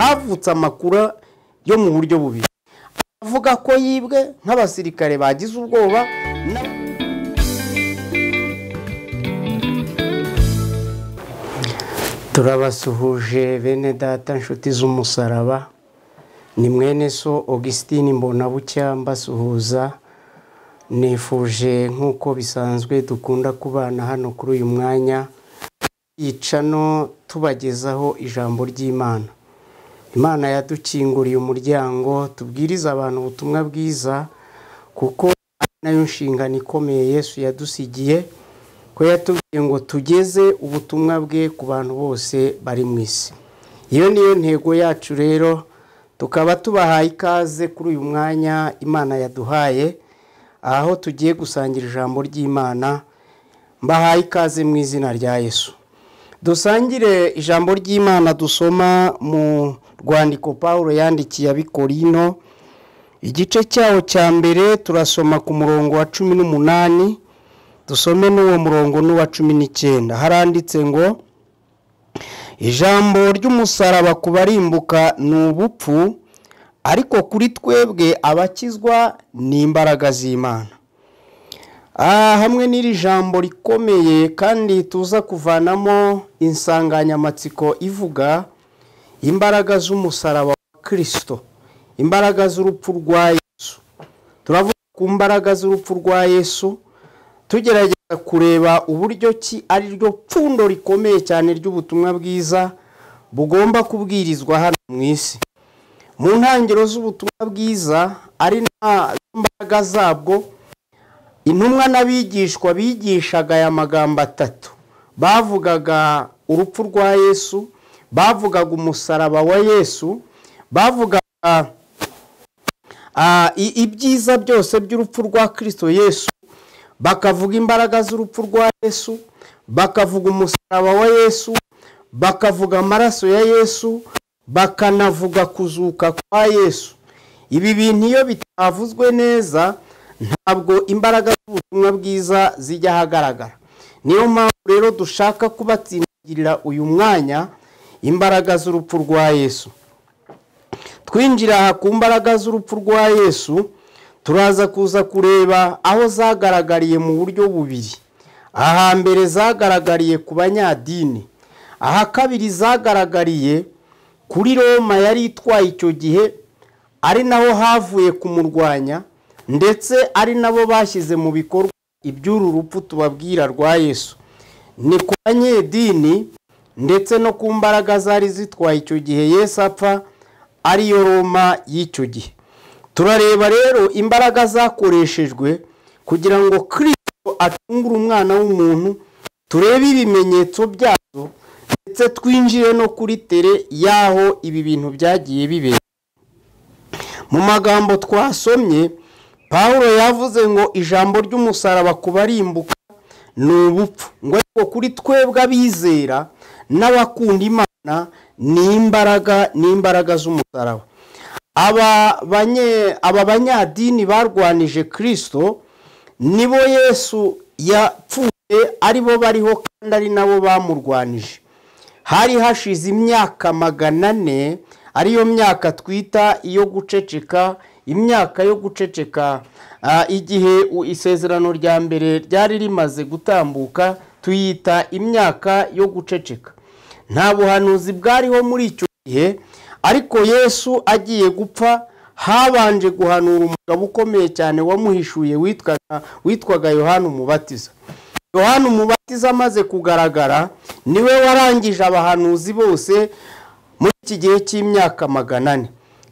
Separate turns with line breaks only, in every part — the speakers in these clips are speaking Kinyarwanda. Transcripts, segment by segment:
havutse amakuru yo mu buryo bubiri. Avuga ko yibwe nk'abasirikare bagize ubwoba. Turabasuhuje bene data nshuti z'umusaraba, ni mwene so Augustine Mbonabucya mbasuhuza. Nifuje nk'uko bisanzwe dukunda kubana hano kuri uyu mwanya yicano tubagezaho ijambo ry'Imana. Imana yadukinguriye umuryango tubwiriza abantu ubutumwa bwiza, kuko ari nayo nshingano ikomeye Yesu yadusigiye, ko yatubwiye ngo tugeze ubutumwa bwe ku bantu bose bari mu isi. Iyo niyo ntego yacu rero, tukaba tubahaye ikaze kuri uyu mwanya Imana yaduhaye, aho tugiye gusangira ijambo ry'Imana. Mbahaye ikaze mu izina rya Yesu. Dusangire ijambo ry'Imana dusoma mu rwandiko Paulo yandikiye Abikorino, igice cyaho cya mbere turasoma ku murongo wa 18, dusome n'uwo murongo n'uwa 19. Haranditse ngo, ijambo ry'umusaraba kubarimbuka ni ubupfu, ariko kuri twebwe abakizwa ni imbaraga z'Imana. Hamwe n'iri jambo rikomeye kandi tuza kuvanamo insanganyamatsiko ivuga imbaraga z'umusaraba wa Kristo, imbaraga z'urupfu rwa Yesu. Turavuga ku mbaraga z'urupfu rwa Yesu, tugerageza kureba uburyo ki ari ryo pfundo rikomeye cyane ry'ubutumwa bwiza bugomba kubwirizwa hano mu isi. Mu ntangiriro z'ubutumwa bwiza ari na mbaraga zabwo, intumwa n'abigishwa bigishaga aya magambo atatu. Bavugaga urupfu rwa Yesu, bavugaga umusaraba wa Yesu, bavugaga ibyiza byose by'urupfu rwa Kristo Yesu, bakavuga imbaraga z'urupfu rwa Yesu, bakavuga umusaraba wa Yesu, bakavuga amaraso ya Yesu, bakanavuga kuzuka kwa Yesu. Ibi bintu iyo bitavuzwe neza, ntabwo imbaraga z'ubutumwa bwiza zijya hagaragara. Niyo mpamvu rero dushaka kubatsindagirira uyu mwanya imbaraga z'urupfu rwa Yesu. Twinjira ku mbaraga z'urupfu rwa Yesu, turaza kuza kureba aho zagaragariye mu buryo bubiri. Aha mbere zagaragariye ku banyadini, aha kabiri zagaragariye kuri Roma yari itwaye icyo gihe, ari naho havuye kumurwanya, ndetse ari nabo bashyize mu bikorwa iby'uru rupfu tubabwira rwa Yesu. Ni ku banyedini ndetse no ku mbaraga zari zitwaye icyo gihe Yesu apfa, ariyo Roma y'icyo gihe. Turareba rero imbaraga zakoreshejwe kugira ngo Kristo atungure umwana w'umuntu, turebe ibimenyetso byazo, ndetse twinjire no kuri tere yaho ibi bintu byagiye bibera. Mu magambo twasomye, Paulo yavuze ngo ijambo ry'umusaraba kubarimbuka ni ubupfu, ngo ariko kuri twebwe abizera n'abakunda Imana ni imbaraga z'umusaraba. Aba banyadini barwanije Kristo, nibo Yesu yapfuye ari bo bariho kandi ari nabo bamurwanije. Hari hashize imyaka 400, ariyo myaka twita iyo guceceka, imyaka yo guceceka. Igihe isezerano rya mbere ryari rimaze gutambuka, tuyita imyaka yo guceceka. Nta buhanuzi bwariho muri icyo gihe, ariko Yesu agiye gupfa habanje guhanura umugabo ukomeye cyane wamuhishuye witwaga Yohana Umubatiza. Yohana Umubatiza amaze kugaragara, niwe warangije abahanuzi bose muri iki gihe cy'imyaka 400.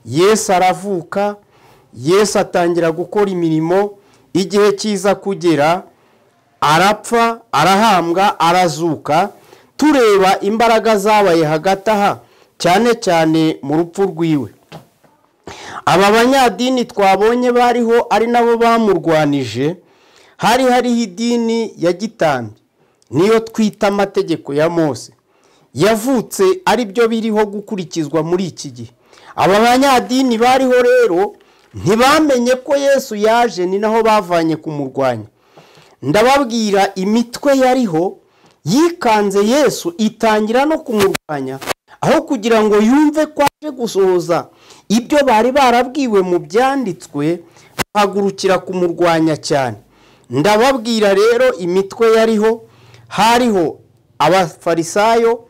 Yesu aravuka, Yesu atangira gukora imirimo, igihe kiza kugera arapfa, arahambwa, arazuka. Tureba imbaraga zabaye hagati aha, cyane cyane mu rupfu rwiwe. Aba banyadini twabonye bariho ari nabo bamurwanije, hariho idini ya gitambi, niyo twita amategeko ya Mose, yavutse ari byo biriho gukurikizwa muri iki gihe. Aba banyadini bariho rero ntibamenye ko Yesu yaje, ni naho bavanye kumurwanya. Ndababwira imitwe yariho yikanze Yesu itangira no kumurwanya, aho kugira ngo yumve ko aje gusohoza ibyo bari barabwiwe mu byanditswe, bahagurukira kumurwanya cyane. Ndababwira rero imitwe yariho, hariho abafarisayo,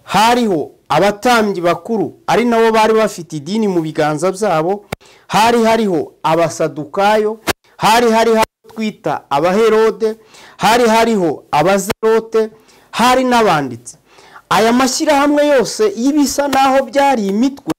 hariho abatambyi bakuru ari nabo bari bafite idini mu biganza byabo, hariho abasadukayo, hariho twita abaherode, hariho abazerote, hari n'abanditsi. Aya mashyirahamwe yose y'ibisa naho byari imitwe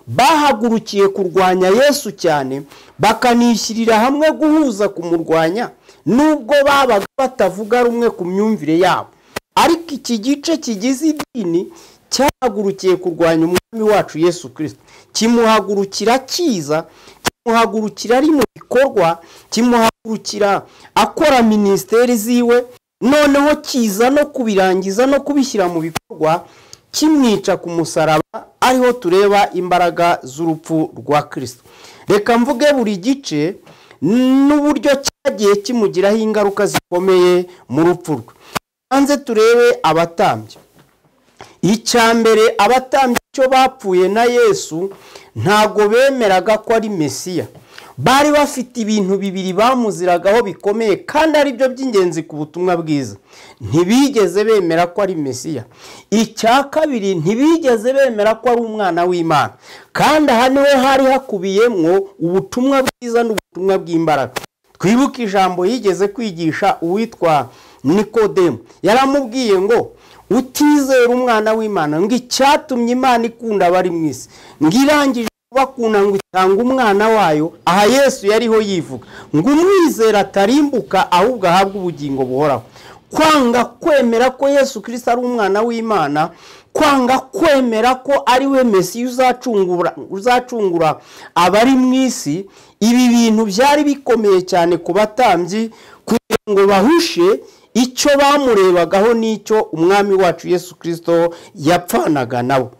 bahagurukiye kurwanya Yesu cyane, bakanishyirira hamwe guhuza kumurwanya, nubwo babaga batavuga rumwe ku myumvire yabo. Ariko iki gice kigize idini cyahagurukiye kurwanya umwami wacu Yesu Kristo, kimuhagurukira kiza, kimuhagurukira ari mu bikorwa, kimuhagurukira akora ministeri ziwe, noneho kiza no kubirangiza no kubishyira mu bikorwa, kimwica ku musaraba, ariho tureba imbaraga z'urupfu rwa Kristo. Reka mvuge buri gice n'uburyo cyagiye kimugiraho ingaruka zikomeye mu rupfu rwe. Hanze turebe abatambyi. Icyambere, abatambyi cyo bapfuye na Yesu ntago bemeraga ko ari Mesiya. Bari bafite ibintu bibiri bamuziragaho bikomeye kandi ari byo by'ingenzi ku butumwa bwiza. Ntibigeze bemera ko ari Mesiya. Icya kabiri, ntibigeze bemera ko ari umwana w'Imana. Kandi aha niho hari hakubiyemwo ubutumwa bwiza n'ubutumwa bw'imbaraga. Twibuke ijambo yigeze kwigisha uwitwa Nikodemu. Yaramubwiye ngo utizera umwana w'Imana, ngo icyatumye Imana ikunda abari mu isi, ngirangije bakunda ngo itanga umwana wayo. Aha Yesu yariho yivuga ngo umwizera atarimbuka ahubwo ahabwa ubugingo buhoraho. Kwanga kwemera ko Yesu Kristo ari umwana w'Imana, kwanga kwemera ko ari we Mesiya uzacungura abari mu isi, ibi bintu byari bikomeye cyane ku batambyi kugira ngo bahushe icyo bamurebagaho n'icyo umwami wacu Yesu Kristo yapfanaga nabo.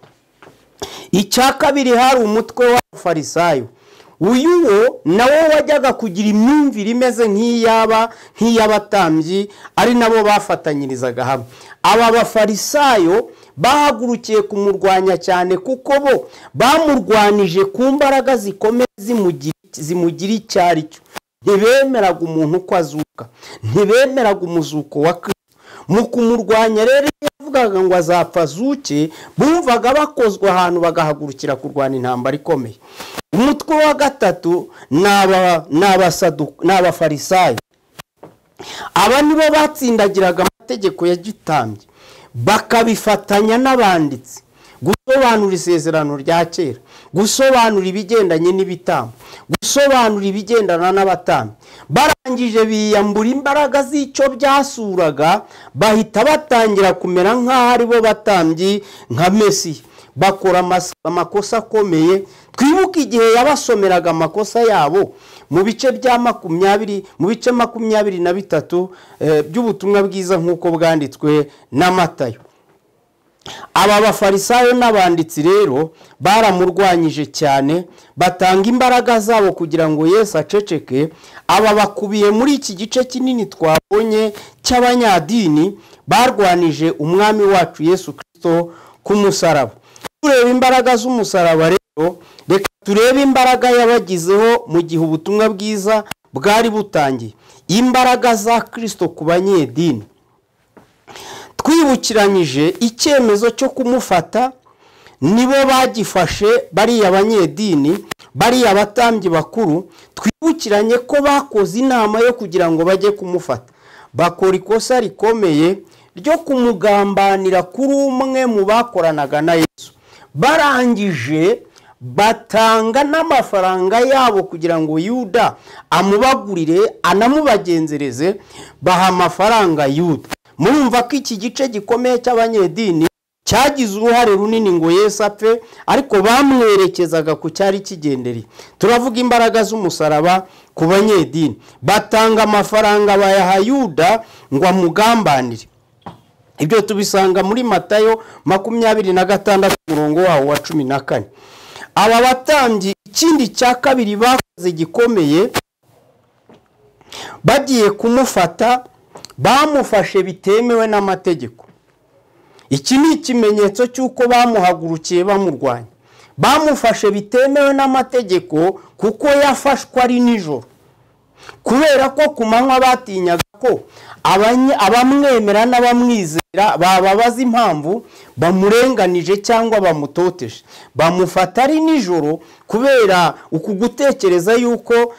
Icya kabiri, hari umutwe w'abafarisayo. Uyu wo nawo wajyaga kugira imyumvire imeze nk'iy'abatambyi, ari nabo bafatanyirizaga hamwe. Aba bafarisayo bahagurukiye kumurwanya cyane kuko bo bamurwanije ku mbaraga zikomeye zimugira icyari cyo. Ntibemeraga umuntu ko azuka, ntibemeraga umuzuko wa Kristo. Mu kumurwanya rero yavugaga ngo azapfa azuke, bumvaga bakozwe ahantu bagahagurukira kurwana intambara ikomeye. Umutwe wa gatatu ni abafarisayo. Aba nibo batsindagiraga amategeko ya gitambye, bakabifatanya n'abanditsi, gusobanura isezerano rya kera, gusobanura ibigendanye n'ibitambo, gusobanura ibigendana n'abatambyi. Barangije biyambura imbaraga z'icyo byasuraga, bahita batangira kumera nk'aho ari bo batambyi nka Mesiya. Bakora amakosa akomeye. Twibuke igihe yabasomeraga amakosa yabo mu bice bya 23 by'ubutumwa bwiza nk'uko bwanditswe na Matayo. Aba bafarisayo n'abanditsi rero baramurwanyije cyane, batanga imbaraga zabo kugira ngo Yesu aceceke. Aba bakubiye muri iki gice kinini twabonye cy'abanyadini barwanije umwami wacu Yesu Kristo ku musaraba. Tureba imbaraga z'umusaraba rero, reka turebe imbaraga yabagizeho mu gihe ubutumwa bwiza bwari butangiye. Imbaraga za Kristo ku banyedini. Twibukiranyije icyemezo cyo kumufata, nibo bagifashe bariya abanyedini, bariya abatambyi bakuru. Twibukiranye ko bakoze inama yo kugira ngo bajye kumufata. Bakora ikosa rikomeye ryo kumugambanira kuri umwe mu bakoranaga na Yesu. Barangije batanga n'amafaranga yabo kugira ngo Yuda amubagurire, anamubagenzereze, baha amafaranga Yuda. Murumva ko iki gice gikomeye cy'abanyedini cyagize uruhare runini ngo Yesu apfe, ariko bamwerekezaga ku cyari kigendereye. Turavuga imbaraga z'umusaraba ku banyedini. Batanga amafaranga bayaha Yuda ngo amugambanire. Ibyo tubisanga muri Matayo 26 umurongo wawo wa 14. Aba batambyi ikindi cya kabiri bakoze gikomeye, bagiye kumufata, bamufashe bitemewe n'amategeko. iki ni ikimenyetso cy'uko bamuhagurukiye bamurwanya, bamufashe bitemewe n'amategeko kuko yafashwe ari nijoro, kubera ko ku manywa batinyaga ko abamwemera n'abamwizera bababaza impamvu bamurenganije cyangwa bamutoteje. Bamufata ari nijoro kubera uku gutekereza yuko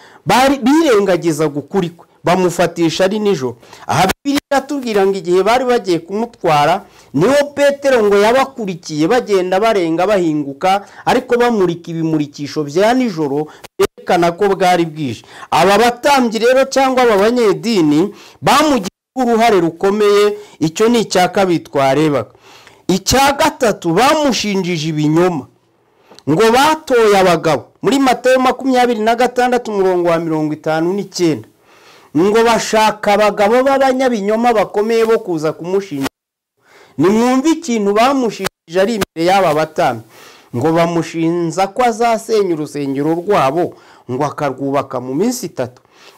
birengagiza gukuri kwe, bamufatisha ari nijoro. Aha Bibiliya iratubwira ngo igihe bari bagiye kumutwara niho Petero ngo yabakurikiye bagenda barenga bahinguka, ariko bamurika ibimurikisho bya nijoro berekana ko bwari bwije. Aba batambyi rero cyangwa aba banyedini bamugize uruhare rukomeye. Icyo ni icya kabiri twarebaga. Icya gatatu, bamushinjije ibinyoma ngo batoye abagabo muri Matayo 26:59 ngo bashaka abagabo b'abanyabinyoma bakomeye bo kuza kumushinja. Nimwumve ikintu bamushinjije ari imbere y'aba batambyi, ngo bamushinza ko azasenya urusengero rwabo ngo akarwubaka mu minsi 3.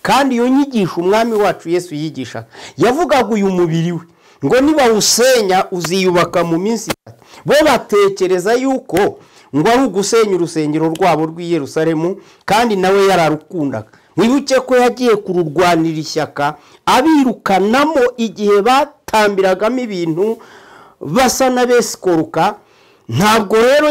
Kandi iyo nyigisho umwami wacu Yesu yigishaga yavugaga uyu mubiri we ngo nibawusenya uziyubaka mu minsi 3. Bo batekereza yuko ngo ari ugusenya urusengero rwabo rw'i Yerusalemu, kandi nawe yararukundaga. Mwibuke ko yagiye kururwanira ishyaka abirukanamo igihe batambiragamo ibintu basa n'abesikoruka. Ntabwo rero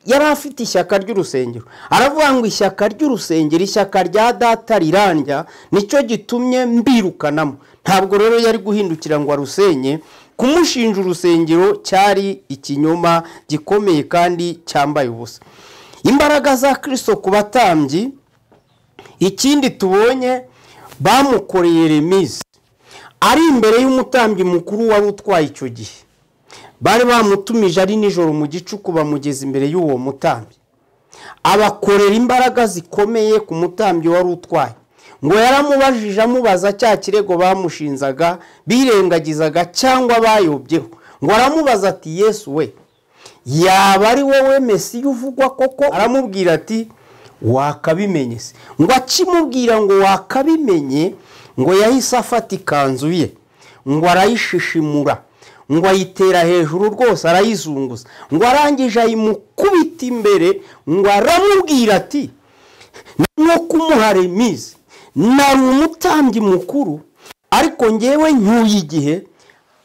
yari afite ishyaka ry'urusengero. Aravuga ngo ishyaka ry'urusengero, ishyaka rya data rirandya, nicyo gitumye mbirukanamo. Ntabwo rero yari guhindukira ngo arusenye. Kumushinja urusengero cyari ikinyoma gikomeye kandi cyambaye ubusa. Imbaraga za Kristo ku batambyi, ikindi tubonye bamukoreye remizi ari imbere y'umutambyi mukuru wari utwaye icyo gihe. Bari bamutumije ari nijoro mu gicuku, bamugeza imbere y'uwo mutambyi, abakorera imbaraga zikomeye ku mutambyi wari utwaye. Ngo yaramubajije amubaza cya kirego bamushinzaga, birengagizaga cyangwa bayobyeho. Ngo aramubaza ati, Yesu we, yaba ari wowe Mesiya uvugwa koko? Aramubwira ati, wakabimenye se. Ngo akimubwira ngo wakabimenye, ngo yahise afata ikanzu ye, ngo arayishishimura, ngo ayitera hejuru rwose arayizunguza. Ngo arangije ayimukubita imbere, ngo aramubwira ati, no kumuha remizi, nari umutambyi mukuru, ariko ngewe nyuye igihe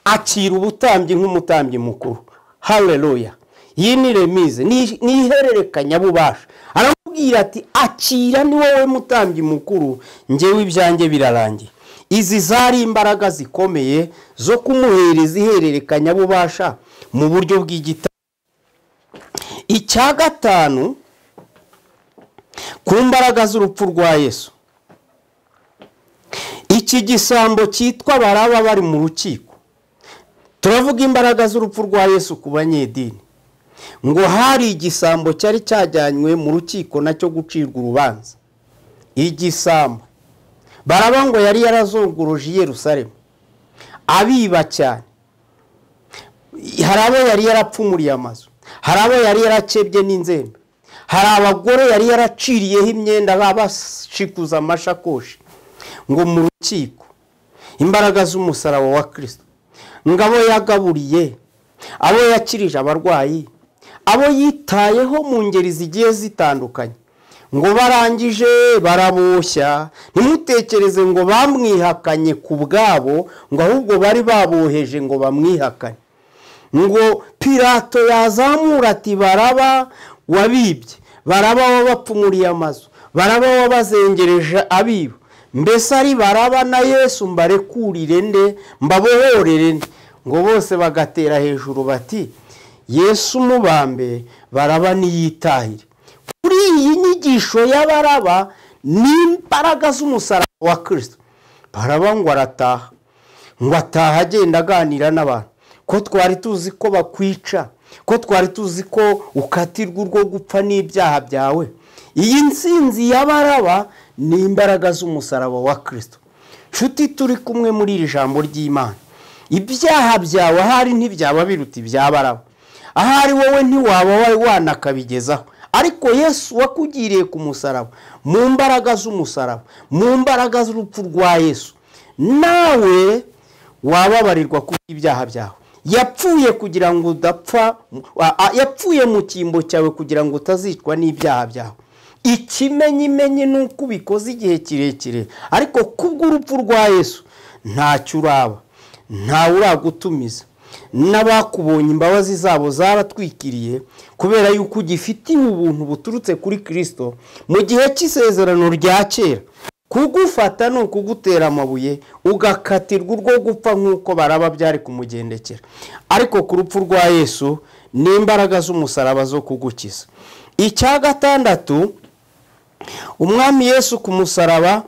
akira ubutambyi nk'umutambyi mukuru. Haleluya! Iyi ni remizi, ni ihererekanya bubasha. Aramubwira ati, akira, ni wowe mutambyi mukuru, ngewe ibyanjye birarangiye. Izi zari imbaraga zikomeye zo kumuhereza ihererekanya bubasha mu buryo bw'igitabo. Icya gatanu, ku mbaraga z'urupfu rwa Yesu, iki gisambo cyitwa Baraba bari mu rukiko. Turavuga imbaraga z'urupfu rwa Yesu ku banyedini. Ngo hari igisambo cyari cyajyanywe mu rukiko nacyo gucirwa urubanza. Igisambo Baraba ngo yari yarazunguruje Yerusalemu abiba cyane. Hari abo yari yarapfumuriye amazu, hari abo yari yarakebye n'inzembe, hari abagore yari yaraciriyeho imyenda babashikuza amashakoshi. Ngo mu rukiko imbaraga z'umusaraba wa Kristo, ngo abo yagaburiye, abo yakirije abarwayi, abo yitayeho mu ngeri zigiye zitandukanye, ngo barangije baraboshya. Ntimutekereze ngo bamwihakanye ku bwabo, ngo ahubwo bari baboheje ngo bamwihakane. Ngo Pilato yazamura ati, Baraba wabibye, Baraba wabapfumuriye amazu, Baraba wabazengereje abiba. Mbese ari Baraba na Yesu mbarekurire nde, mbabohorere nde? Ngo bose bagatera hejuru bati, Yesu mubambe, Baraba niyitahire. Kuri iyi nyigisho ya Baraba ni imbaraga z'umusaraba wa Kristo. Baraba ngo arataha, ngo ataha agenda aganira n'abantu. Ko twari tuzi ko bakwica, ko twari tuzi ko ukatirwa urwo gupfa n'ibyaha byawe. Iyi nsinzi ya Baraba ni imbaraga z'umusaraba wa Kristo. Nshuti turi kumwe muri iri jambo ry'Imana, ibyaha byawe ahari ntibyaba biruta ibya Baraba, ahari wowe ntiwaba wanakabigezaho. Ariko Yesu wakugiriye ku musaraba, mu mbaraga z'umusaraba, mu mbaraga z'urupfu rwa Yesu, nawe wababarirwa ku ibyaha byawe. yapfuye kugira ngo udapfa, yapfuye mu cyimbo cyawe kugira ngo utazicwa n'ibyaha byawe. Ikimenyimenyi nuko ubikoze igihe kirekire, ariko kubw'urupfu rwa Yesu ntacyo uraba, ntawe uragutumiza, n'abakubonye imbabazi zabo zaratwikiriye, kubera yuko ugifitiye ubuntu buturutse kuri Kristo. Mu gihe cy'isezerano rya kera kugufata no kugutera amabuye ugakatirwa urwo gupfa nk'uko baraba byari kumugendekera, ariko ku rupfu rwa Yesu n'imbaraga z'umusaraba zo kugukiza. Icya gatandatu, umwami Yesu ku musaraba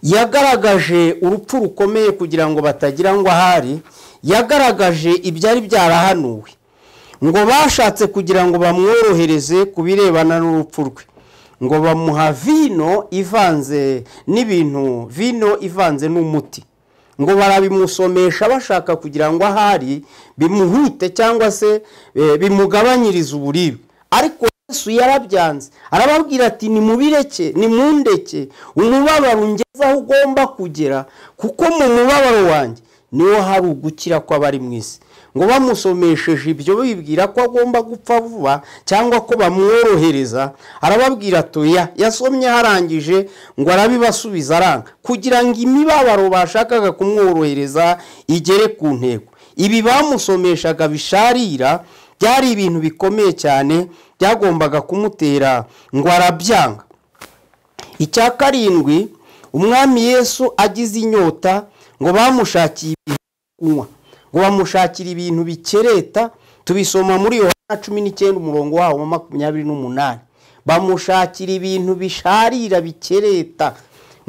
yagaragaje urupfu rukomeye kugira ngo batagira ngo ahari, yagaragaje ibyari byarahanuwe ngo bashatse kugira ngo bamworohereze kubirebana n'urupfu rwe, ngo bamuha vino ivanze n'ibintu, vino ivanze n'umuti, ngo barabimusomesha bashaka kugira ngo ahari bimuhute cyangwa se bimugabanyirize uburibwe, ariko Yesu yarabyanze, arababwira ati nimubireke, nimundeke, umubabaro ungeze aho ugomba kugera, kuko mu mubabaro wanjye niwo hari ugukira kw'abari mu isi. Ngo bamusomesheje ibyo bibwira ko agomba gupfa vuba cyangwa ko bamworohereza, arababwira atoya, yasomye harangije ngo arabibasubiza aranga, kugira ngo imibabaro bashakaga kumworohereza igere ku ntego. Ibi bamusomeshaga bisharira byari ibintu bikomeye cyane, byagombaga kumutera ngo arabyanga. Icya karindwi, umwami Yesu agize inyota ngo bamushakiye ibintu kunywa, ngo bamushakira ibintu bikereta, tubisoma muri Yohana 19 umurongo waho 28. Bamushakira ibintu bisharira bikereta,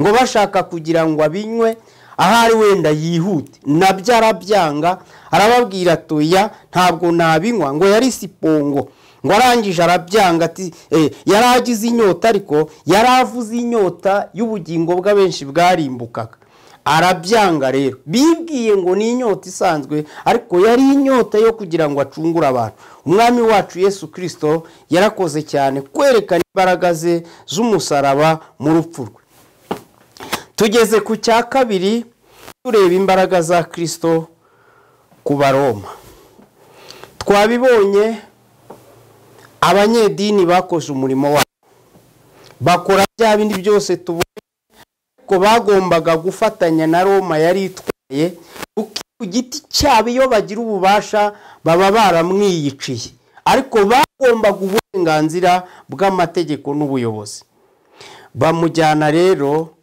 ngo bashaka kugira ngo abinywe ahari wenda yihute, nabyo arabyanga, arababwira atoya ntabwo nabinywa, ngo yari sipongo, ngo arangije arabyanga ati yaragize inyota, ariko yaravuze inyota y'ubugingo bw'abenshi bwarimbukaga, arabyanga. Rero bibwiye ngo ni inyota isanzwe, ariko yari inyota yo kugira ngo acungure abantu. Umwami wacu Yesu Kristo yarakoze cyane kwerekana imbaraga ze z'umusaraba mu rupfu rwe. Tugeze ku cya kabiri, tureba imbaraga za Kristo ku Baroma. Twabibonye abanyedini bakoze umurimo wabo, bakora bya bindi byose tubona ko bagombaga gufatanya na Roma yari itwaye, ku giti cyabo iyo bagira ububasha baba baramwiyiciye, ariko bagombaga uburenganzira bw'amategeko n'ubuyobozi. Bamujyana rero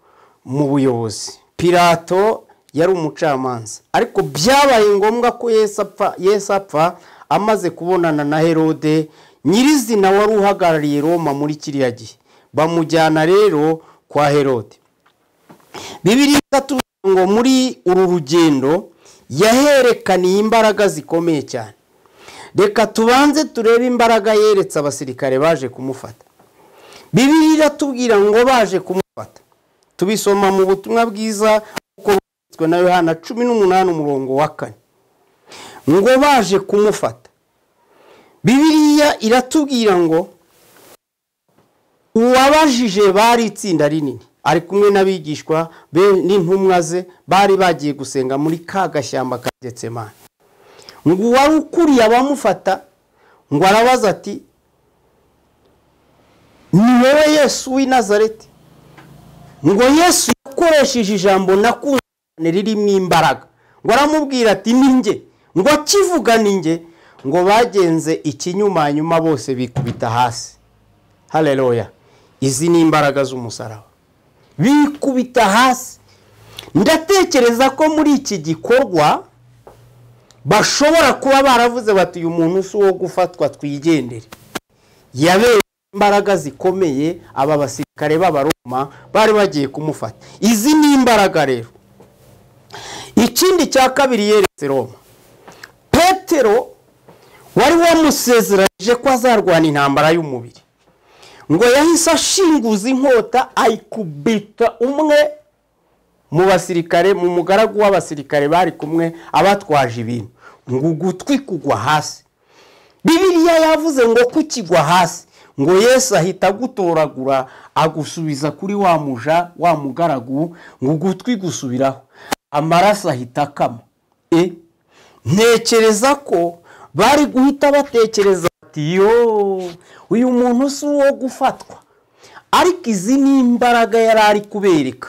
mu buyobozi. Pilato yari umucamanza, ariko byabaye ngombwa ko Yesu apfa amaze kubonana na Herode nyirizina wari uhagarariye Roma muri kiriya gihe. Bamujyana rero kwa Herode. Bibiliya itubwira ngo muri uru rugendo yaherekaniye imbaraga zikomeye cyane. Reka tubanze turebe imbaraga yeretse abasirikare baje kumufata. Bibiliya iratubwira ngo baje kumufata, tubisoma mu butumwa bwiza uko bwanditswe na Yohana 18 umurongo wa 4, ngo baje kumufata. Bibiliya iratubwira ngo uwabajije bari itsinda rinini, ari kumwe n'abigishwa be n'intumwa ze, bari bagiye gusenga muri ka gashyamba ka Getsemani. Ngo wari ukuriye abamufata, ngo arabaza ati ni wowe Yesu w'i Nazareti? Ngo Yesu yakoresheje ijambo nakuzane ririmo imbaraga, ngo aramubwira ati ninjye. Ngo akivuga ninjye, ngo bagenze ikinyumanyuma bose bikubita hasi. Haleluya! Izi ni imbaraga z'umusaraba, bikubita hasi. Ndatekereza ko muri iki gikorwa bashobora kuba baravuze bati uyu muntu si wo gufatwa twigendere. Yabereye imbaraga zikomeye, aba basirikare b'Abaroma bari bagiye kumufata. Izi ni imbaraga rero. Ikindi cya kabiri yeretse Roma, Petero wari wamusezeranyije ko azarwana intambara y'umubiri, ngo yahise ashinguza inkota ayikubita umwe mu basirikare, mu mugaragu w'abasirikare bari kumwe abatwaje ibintu, ngo ugutwi kugwa hasi. Bibiliya yavuze ngo kukigwa hasi, ngo Yesu ahita gutoragura agusubiza kuri wa muja wa mugaragu, ngo ugutwi gusubiraho, amaraso ahita akama. ntekereza ko bari guhita batekereza ati yo uyu muntu si uwo gufatwa, ariko izi ni imbaraga yari ari kubereka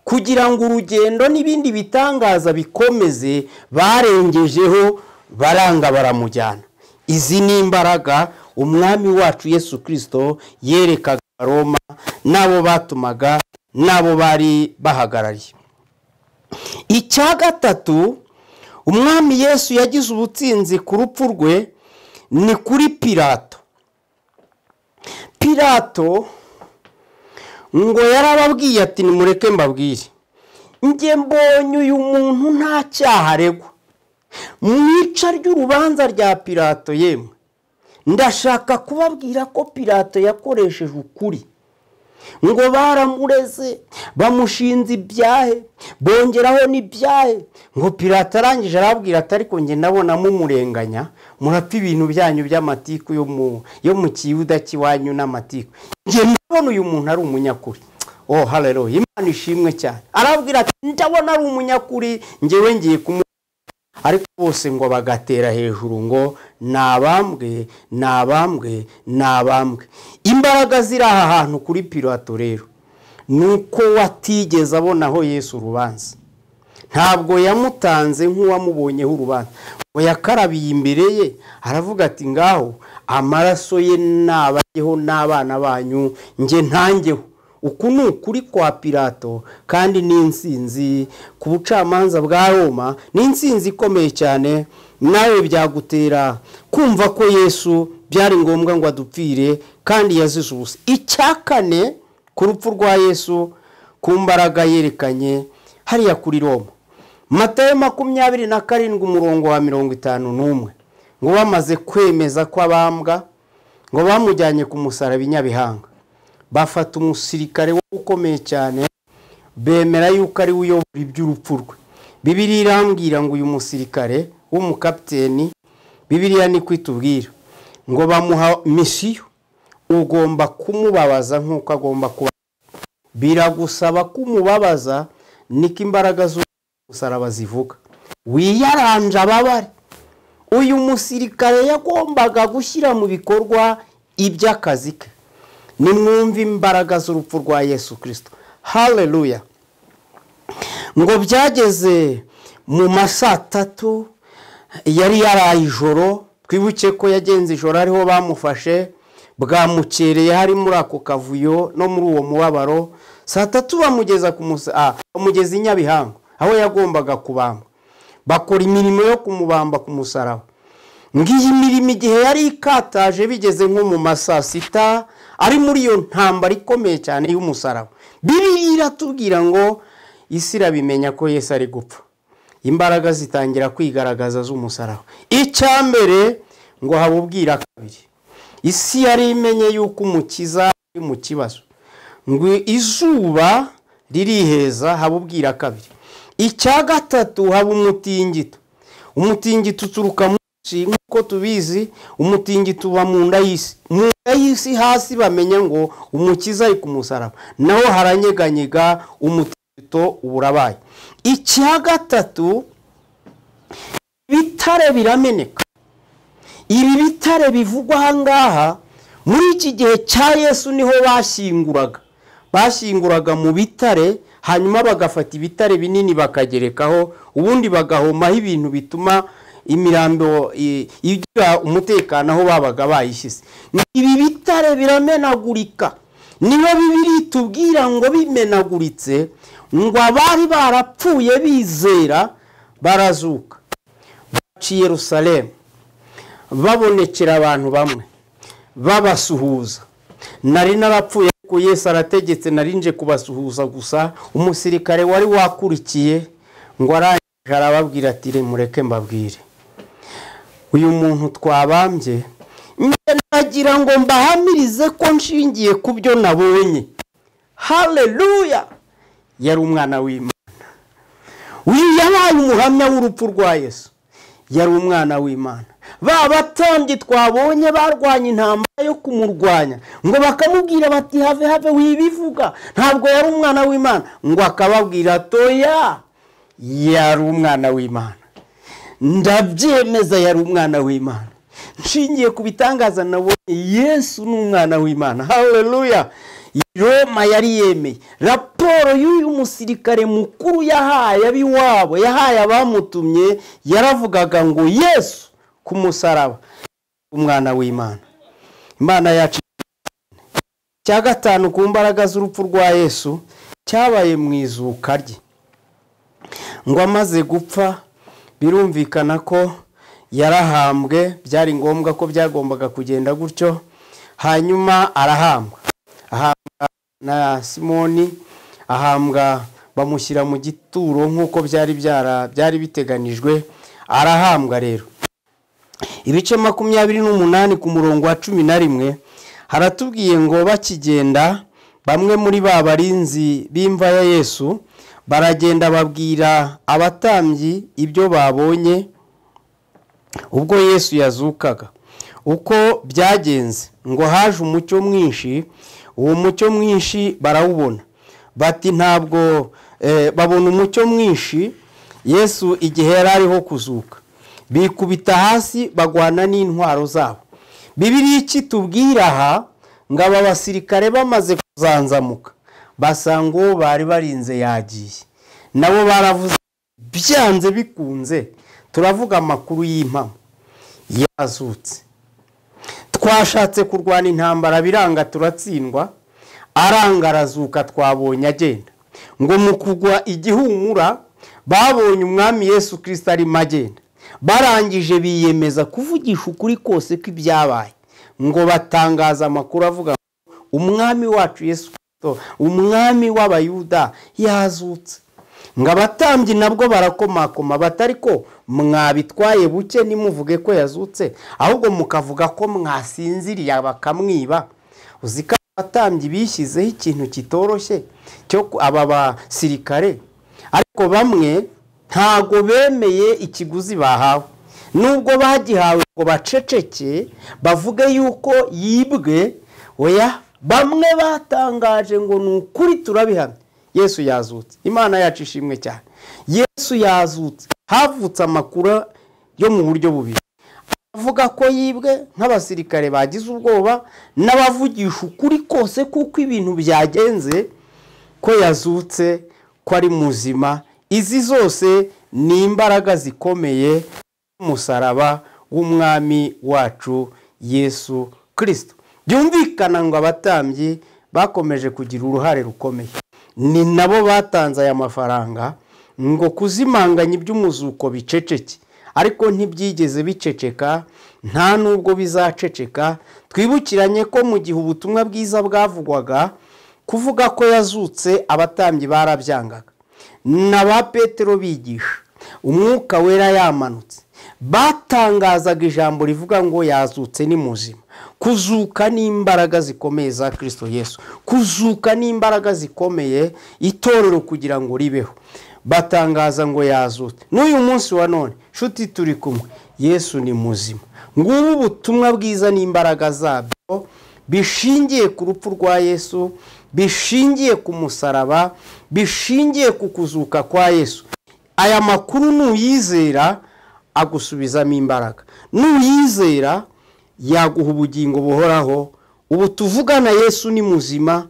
kugira ngo urugendo n'ibindi bitangaza bikomeze, barengejeho baranga baramujyana. Izi ni imbaraga umwami wacu Yesu Kristo yerekaga Roma nabo batumaga nabo bari bahagarariye. Icya gatatu umwami Yesu yagize ubutsinzi ku rupfu rwe ni kuri Pilato. Pilato ngo yarababwiye ati nimureke mbabwire, njye mbonye uyu muntu nta cyaha aregwa. Mwica ry'urubanza rya Pilato yemwe, ndashaka kubabwira ko Pilato yakoresheje ukuri. Ngo baramureze bamushinze ibyahe, bongeraho n'ibyahe. Ngo Pilato arangije arabwira ati ariko njye ndabona mumurenganya, murapfa ibintu byanyu by'amatiku yo mu Kiyuda kiwanyu n'amatiku. Njye ndabona uyu muntu ari umunyakuri. Oh haleluya, Imana ishimwe cyane. Arabwira ati ndabona ari umunyakuri, njyewe ngiye kumu. Ariko bose ngo bagatera hejuru ngo nabambwe nabambwe nabambwe. Imbaraga ziri aha hantu kuri Pilato rero nuko watigeze abonaho Yesu urubanza. Ntabwo yamutanze nk'uwamubonyeho urubanza, ngo yakarabiye imbere ye aravuga ati ngaho amaraso ye nabajyeho n'abana banyu nge ntangeho. Uku ni ukuri kwa Pilato kandi ni insinzi ku bucamanza bwa Roma, ni insinzi ikomeye cyane. Nawe byagutera kumva ko Yesu byari ngombwa ngo adupfire kandi yazize ubusa. Icya kane ku rupfu rwa Yesu ku mbaraga yerekanye hariya kuri Roma, Matayo 27 umurongo wa 51, ngo bamaze kwemeza ko abambwa, ngo bamujyanye ku musaraba i Nyabihanga. Bafata umusirikare wo ukomeye cyane, bemera yuko ari uyobora iby'urupfu rwe. Bibiliya irambwira ngo uyu musirikare w'umukapiteni, Bibiliya ni kwitubwira ngo bamuha misiyo, ugomba kumubabaza nk'uko agomba kuba. Biragusaba kumubabaza, niko imbaraga z'umusaraba zivuga. Wiyaranja ababare. Uyu musirikare yagombaga gushyira mu bikorwa iby'akazi ke. Nimwumve imbaraga z'urupfu rwa Yesu Kristo. Haleluya. Ngo byageze mu masaa 3 yari yaraye ijoro. Twibuke ko yagenze ijoro ariho bamufashe, bwamukereye hari muri ako kavuyo no muri uwo mubabaro. Saa 3 bamugeza bamugeza i Nyabihanga aho yagombaga kubamba. Bakora imirimo yo kumubamba ku musaraba. Ngiyi mirimo igihe yari ikataje bigeze nko mu masaa 6 ari muri iyo ntambara ikomeye cyane y'umusaraba. Bibiliya iratubwira ngo isi irabimenya ko Yesu ari gupfa. Imbaraga zitangira kwigaragaza z'umusaraba. Icya mbere ngo habubwira kabiri, isi yari imenye yuko umukiza ari mu kibazo. Ngo izuba ririheza habubwira kabiri. Icya gatatu haba umutingito. Umutingito uturuka nkuko tubizi, umutingito uba mu nda y'isi. Mu nda y'isi hasi bamenya ngo umukiza ari ku musaraba, naho haranyeganyega, umutingito uburabaye. Icya gatatu, bitare birameneka. Ibi bitare bivugwa ahangaha muri iki gihe cya Yesu niho bashyinguraga mu bitare, hanyuma bagafata ibitare binini bakagerekaho, ubundi bagahomaho ibintu bituma imirambo igira umutekano aho babaga bayishyize. Ibi bitare biramenagurika. Niba Bibiliya itubwira ngo bimenaguritse, ngo abari barapfuye bizera barazuka. Baciye Yerusalemu babonekera abantu bamwe babasuhuza. Nari narapfuye ko Yesu arategetse narinje kubasuhuza gusa. Umusirikare wari wakurikiye ngo arangije arababwira ati mureke mbabwire, uyu muntu twabambye nagira ngo mbahamirize ko nshingiye ku byo nabonye. Haleluya. Yari umwana w'Imana. Yabaye umuhamya w'urupfu rwa Yesu. Yari umwana w'Imana. Batambye twabonye barwanya intambara yo kumurwanya, ngo bakamubwira bati have wibivuga, ntabwo yari umwana w'Imana. Ngo akababwira toya, yari umwana w'Imana. ndabyemeza yari umwana w'Imana. Nshingiye ku bitangaza nabonye Yesu ni umwana w'Imana. Haleluya. Roma yari yemeye. Raporo y'uyu musirikare mukuru yahaye abiwabo, yahaye abamutumye, yaravugaga ngo Yesu ku musaraba umwana w'Imana. Imana yacu. Cya gatanu ku mbaraga z'urupfu rwa Yesu cyabaye mu izuka rye. Ngo amaze gupfa birumvikana ko yarahambwe, byari ngombwa ko byagombaga kugenda gutyo, hanyuma arahambwa. Ahambwa na Simoni, ahambwa bamushyira mu gituro nk'uko byari biteganijwe, arahambwa rero. Ibice 28 ku murongo wa 11 haratubwiye ngo bakigenda bamwe muri ba barinzi b'imva ya Yesu baragenda babwira abatambyi ibyo babonye ubwo Yesu yazukaga, uko byagenze. Ngo haje umucyo mwinshi, uwo mucyo mwinshi barawubona, bati ntabwo babona umucyo mwinshi Yesu igihe yari ariho kuzuka, bikubita hasi bagwana n'intwaro zabo. Bibiliya kitubwira aha ngo aba basirikare bamaze kuzanzamuka basanga bari barinze yagiye, nabo baravuze byanze bikunze turavuga amakuru y'impamo yazutse. Twashatse kurwana intambara biranga turatsindwa, aranga arazuka twabonye agenda. Ngo mu kugwa igihumura babonye umwami Yesu Kristo ari magenda, barangije biyemeza kuvugisha ukuri kose kw'ibyabaye. Ngo batangaza amakuru avuga umwami wacu Yesu Kristo, umwami w'abayuda yazutse. Ngo abatambyi nabwo barakomakoma batari ko mwabitwaye buke nimuvuge ko yazutse, ahubwo mukavuga ko mwasinziriye bakamwiba. Uzika abatambyi bishyizeho ikintu kitoroshye cyo aba basirikare, ariko bamwe ntago bemeye ikiguzi bahawe, nubwo bagihawe ngo baceceke bavuge yuko yibwe. Oya, bamwe batangaje ngo nukuri turabihamya Yesu yazutse. Imana yacu ishimwe cyane. Yesu yazutse. Havutse amakuru yo mu buryo bubiri, avuga ko yibwe nk'abasirikare bagize ubwoba, n'abavugisha ukuri kose kuko ibintu byagenze, ko yazutse, ko ari muzima. Izi zose ni imbaraga zikomeye umusaraba w'umwami wacu Yesu Kristo. Byumvikana ngo abatambyi bakomeje kugira uruhare rukomeye, ni nabo batanze aya mafaranga ngo kuzimanganya iby'umuzuko biceceke, ariko ntibyigeze biceceka, nta nubwo bizaceceka. Twibukiranye ko mu gihe ubutumwa bwiza bwavugwaga, kuvuga ko yazutse abatambyi barabyangaga. N'aba Petero bigisha, umwuka wera yamanutse, batangazaga ijambo rivuga ngo yazutse ni muzima. Kuzuka ni imbaraga zikomeye za Kristo Yesu, kuzuka ni imbaraga zikomeye itorero kugira ngo ribeho. Batangaza ngo yazutse. N'uyu munsi wa none shuti turi kumwe, Yesu ni muzima. Ngubu ubutumwa bwiza ni imbaraga zabyo, bishingiye ku rupfu rwa Yesu, bishingiye ku musaraba, bishingiye ku kuzuka kwa Yesu. Aya makuru nuyizera agusubizamo imbaraga, nuyizera yaguha ubugingo buhoraho. Ubu tuvugana Yesu ni muzima,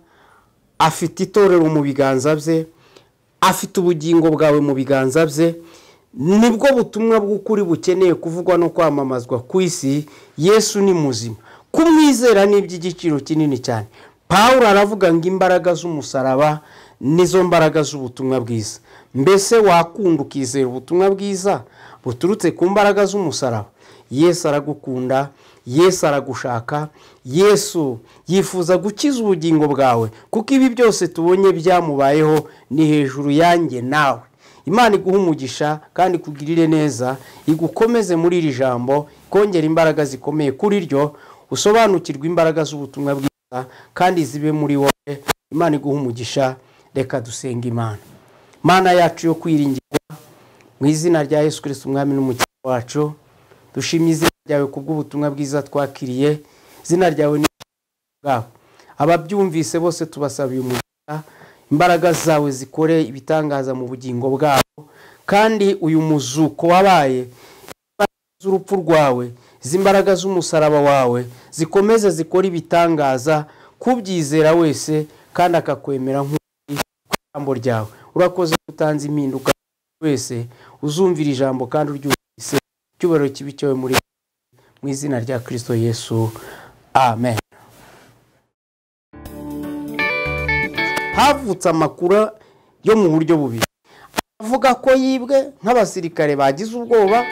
afite itorero mu biganza bye, afite ubugingo bwawe mu biganza bye. Nibwo butumwa bw'ukuri bukeneye kuvugwa no kwamamazwa ku isi. Yesu ni muzima, kumwizera ni iby'igiciro kinini cyane. Pawulo aravuga ngo imbaraga z'umusaraba nizo mbaraga z'ubutumwa bwiza. Mbese wakunda ukizera ubutumwa bwiza buturutse ku mbaraga z'umusaraba? Yesu aragukunda, Yesu aragushaka, Yesu yifuza gukiza ubugingo bwawe, kuko ibi byose tubonye byamubayeho ni hejuru yanjye nawe. Imana iguha umugisha kandi kugirire neza, igukomeze muri iri jambo, kongera imbaraga zikomeye kuri ryo, usobanukirwe imbaraga z'ubutumwa bwiza kandi zibe muri wowe. Imana iguha umugisha. Reka dusenga Imana. Mana yacu yo kwiringirwa, mu izina rya Yesu Kristo umwami n'umukiza wacu, dushimye izina ryawe kubw'ubutumwa bwiza twakiriye. Izina ryawe ni bwabo, ababyumvise bose tubasabiye umugisha, imbaraga zawe zikore ibitangaza mu bugingo bwabo, kandi uyu muzuko wabaye z'urupfu rwawe, izi mbaraga z'umusaraba wawe zikomeze zikora ibitangaza kubyizera wese kandi akakwemera nk'ijambo ryawe. Urakoze utanze impinduka wese uzumvira ijambo kandi uryumvise, icyubahiro kibi cyawe mu izina rya Kristo Yesu, amen. Havutse amakuru yo mu buryo bubiri, avuga ko yibwe nk'abasirikare bagize ubwoba